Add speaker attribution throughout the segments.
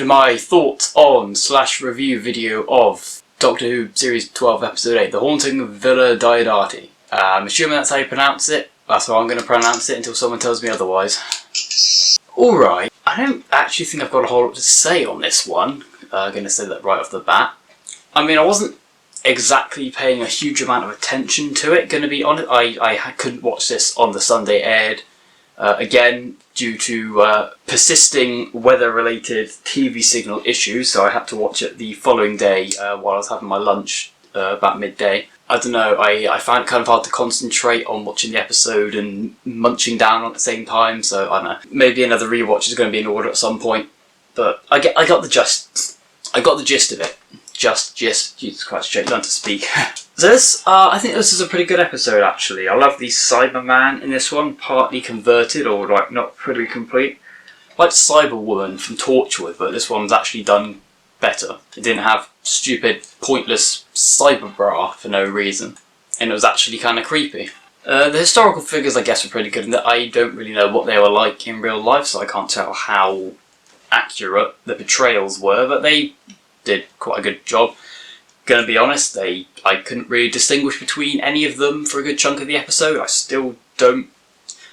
Speaker 1: my thoughts on / review video of Doctor Who Series 12 Episode 8, The Haunting of Villa Diodati. I'm assuming that's how you pronounce it. That's how I'm going to pronounce it until someone tells me otherwise. Alright, I don't actually think I've got a whole lot to say on this one. I'm going to say that right off the bat. I mean, I wasn't exactly paying a huge amount of attention to it, going to be honest. I couldn't watch this on the Sunday aired. Again, due to persisting weather-related TV signal issues, so I had to watch it the following day while I was having my lunch about midday. I don't know, I found it kind of hard to concentrate on watching the episode and munching down at the same time, so I don't know. Maybe another rewatch is going to be in order at some point, but I got the gist of it. Jesus Christ, straight learn to speak. So this, I think this is a pretty good episode actually. I love the Cyberman in this one, partly converted or like not pretty complete. Like Cyberwoman from Torchwood, but this one's actually done better. It didn't have stupid, pointless cyber bra for no reason, and it was actually kind of creepy. The historical figures, I guess, were pretty good in that I don't really know what they were like in real life, so I can't tell how accurate the portrayals were, but they did quite a good job. Gonna be honest, I couldn't really distinguish between any of them for a good chunk of the episode. I still don't.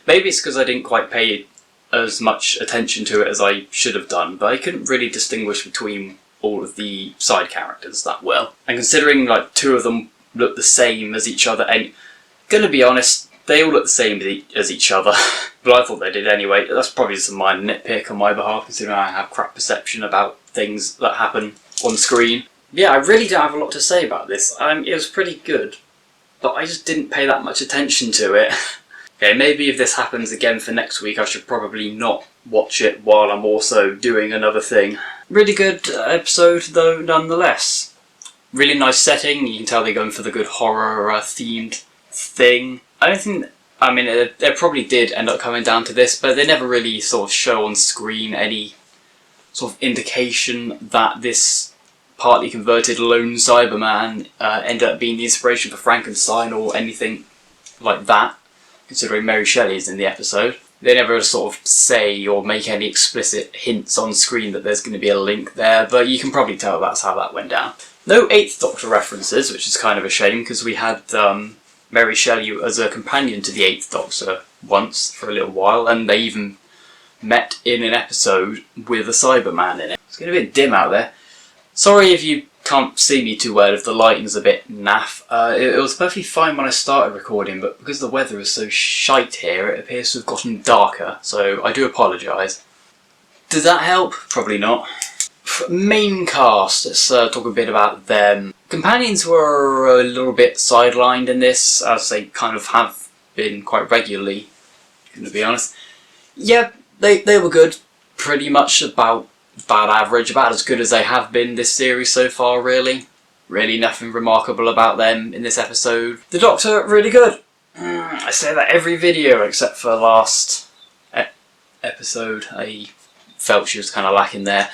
Speaker 1: Maybe it's because I didn't quite pay as much attention to it as I should have done, but I couldn't really distinguish between all of the side characters that well. And considering like two of them look the same as each other, and gonna be honest, they all look the same as each other. But I thought they did anyway. That's probably just a minor nitpick on my behalf, considering I have crap perception about things that happen on screen. Yeah, I really don't have a lot to say about this. It was pretty good, but I just didn't pay that much attention to it. Okay, maybe if this happens again for next week, I should probably not watch it while I'm also doing another thing. Really good episode though, nonetheless. Really nice setting. You can tell they're going for the good horror themed thing. I mean, it probably did end up coming down to this, but they never really sort of show on screen any sort of indication that this partly converted lone Cyberman ended up being the inspiration for Frankenstein or anything like that, considering Mary Shelley's in the episode. They never sort of say or make any explicit hints on screen that there's going to be a link there, but you can probably tell that's how that went down. No 8th Doctor references, which is kind of a shame, because we had Mary Shelley as a companion to the 8th Doctor once for a little while, and they even met in an episode with a Cyberman in it. It's getting a bit dim out there. Sorry if you can't see me too well if the lighting's a bit naff. It was perfectly fine when I started recording, but because the weather is so shite here, it appears to have gotten darker, so I do apologise. Did that help? Probably not. Main cast, let's talk a bit about them. Companions were a little bit sidelined in this, as they kind of have been quite regularly, to be honest. Yeah, they were good. Pretty much about average, about as good as they have been this series so far, really. Really nothing remarkable about them in this episode. The Doctor, really good. I say that every video except for last episode. I felt she was kind of lacking there.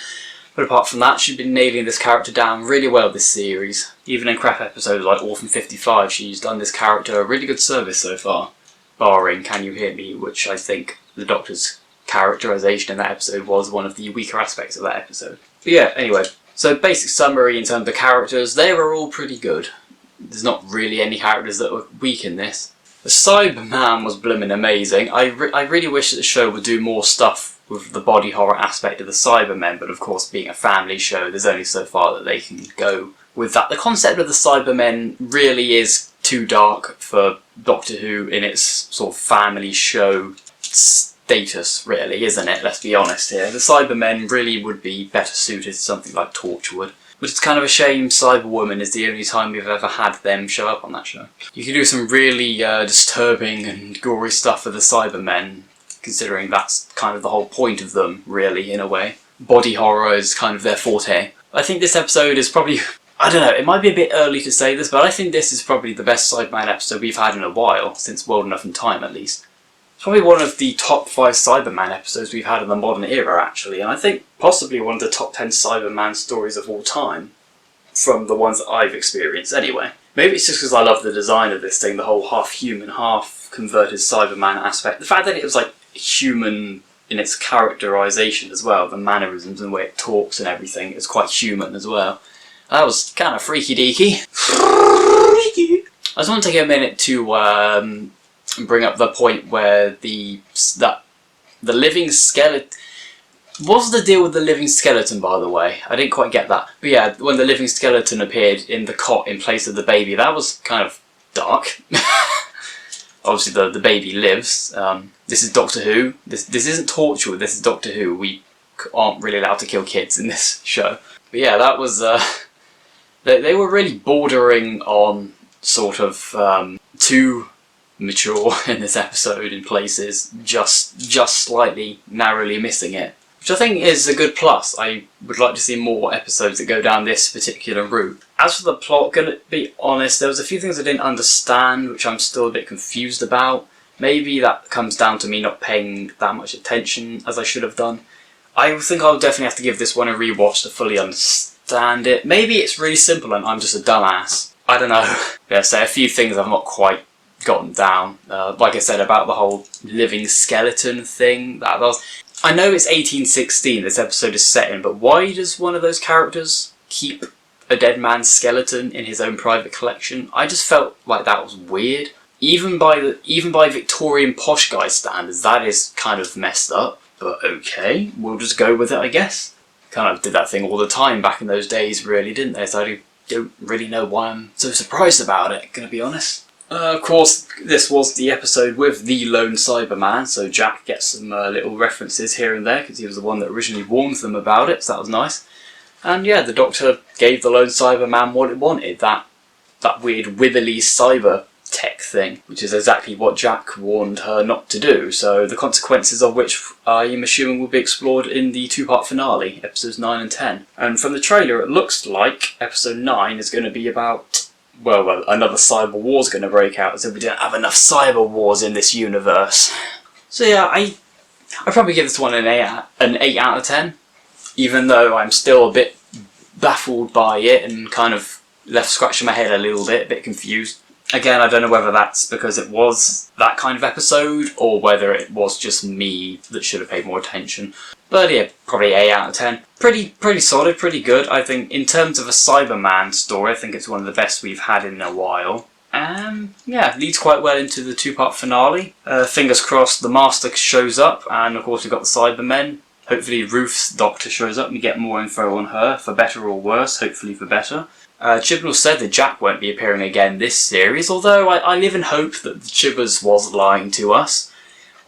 Speaker 1: But apart from that, she's been nailing this character down really well this series. Even in crap episodes like Orphan 55, she's done this character a really good service so far. Barring Can You Hear Me, which I think the Doctor's characterisation in that episode was one of the weaker aspects of that episode. But yeah, anyway, so basic summary in terms of the characters, they were all pretty good. There's not really any characters that were weak in this. The Cyberman was blooming amazing. I really wish that the show would do more stuff with the body horror aspect of the Cybermen, but of course being a family show, there's only so far that they can go with that. The concept of the Cybermen really is too dark for Doctor Who in its sort of family show status, really, isn't it? Let's be honest here. The Cybermen really would be better suited to something like Torchwood. But it's kind of a shame Cyberwoman is the only time we've ever had them show up on that show. You could do some really disturbing and gory stuff for the Cybermen, considering that's kind of the whole point of them, really, in a way. Body horror is kind of their forte. I think this episode is probably... I don't know, it might be a bit early to say this, but I think this is probably the best Cyberman episode we've had in a while, since World Enough in Time at least. It's probably one of the top 5 Cyberman episodes we've had in the modern era, actually, and I think possibly one of the top 10 Cyberman stories of all time, from the ones that I've experienced anyway. Maybe it's just because I love the design of this thing, the whole half-human, half-converted Cyberman aspect. The fact that it was like human in its characterisation as well, the mannerisms and the way it talks and everything. It's quite human as well. That was kind of freaky deaky. I just want to take a minute to bring up the point where the living skeleton. What's the deal with the living skeleton, by the way? I didn't quite get that. But yeah, when the living skeleton appeared in the cot in place of the baby, that was kind of dark. Obviously the baby lives. This is Doctor Who. This isn't Torchwood, this is Doctor Who. We aren't really allowed to kill kids in this show. But yeah, that was... they were really bordering on sort of too mature in this episode in places, just slightly narrowly missing it. Which I think is a good plus. I would like to see more episodes that go down this particular route. As for the plot, gonna be honest, there was a few things I didn't understand, which I'm still a bit confused about. Maybe that comes down to me not paying that much attention as I should have done. I think I'll definitely have to give this one a rewatch to fully understand it. Maybe it's really simple and I'm just a dumbass. I don't know. Yeah, so a few things I've not quite gotten down. Like I said about the whole living skeleton thing. I know it's 1816 this episode is set in, but why does one of those characters keep a dead man's skeleton in his own private collection? I just felt like that was weird. Even by Victorian posh guy standards, that is kind of messed up. But okay, we'll just go with it, I guess. Kind of did that thing all the time back in those days, really, didn't they? So I don't really know why I'm so surprised about it, gonna be honest. Of course, this was the episode with the lone Cyberman, so Jack gets some little references here and there, because he was the one that originally warned them about it, so that was nice. And yeah, the Doctor gave the lone Cyberman what it wanted, that weird wibbly cyber tech thing, which is exactly what Jack warned her not to do, so the consequences of which I'm assuming will be explored in the two-part finale, episodes 9 and 10. And from the trailer, it looks like episode 9 is going to be about... Well, another cyber war's going to break out, as if we don't have enough cyber wars in this universe. So yeah, I'd probably give this one an 8 out of 10, even though I'm still a bit baffled by it and kind of left scratching my head a little bit, a bit confused. Again, I don't know whether that's because it was that kind of episode, or whether it was just me that should have paid more attention. But yeah, probably 8 out of 10. Pretty solid, pretty good. I think in terms of a Cyberman story, I think it's one of the best we've had in a while. Yeah, leads quite well into the two-part finale. Fingers crossed the Master shows up, and of course we've got the Cybermen. Hopefully Ruth's Doctor shows up and we get more info on her, for better or worse, hopefully for better. Chibnall said that Jack won't be appearing again this series, although I live in hope that the Chibbers was lying to us.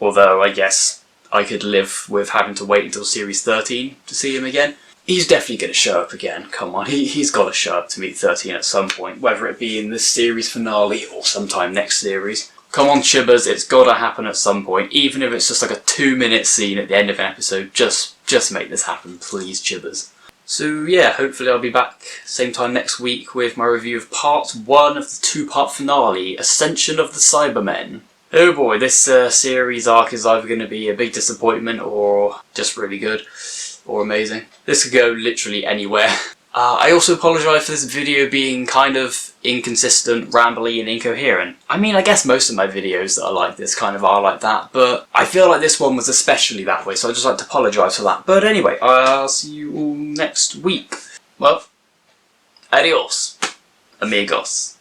Speaker 1: Although I guess I could live with having to wait until series 13 to see him again. He's definitely going to show up again, come on, he's got to show up to meet 13 at some point, whether it be in this series finale or sometime next series. Come on Chibbers, it's got to happen at some point, even if it's just like a 2-minute scene at the end of an episode, just make this happen, please Chibbers. So yeah, hopefully I'll be back same time next week with my review of part 1 of the two-part finale, Ascension of the Cybermen. Oh boy, this series arc is either going to be a big disappointment or just really good, or amazing. This could go literally anywhere. I also apologise for this video being kind of inconsistent, rambly and incoherent. I mean, I guess most of my videos that are like this kind of are like that, but I feel like this one was especially that way, so I'd just like to apologise for that. But anyway, I'll see you all next week. Well, adios, amigos.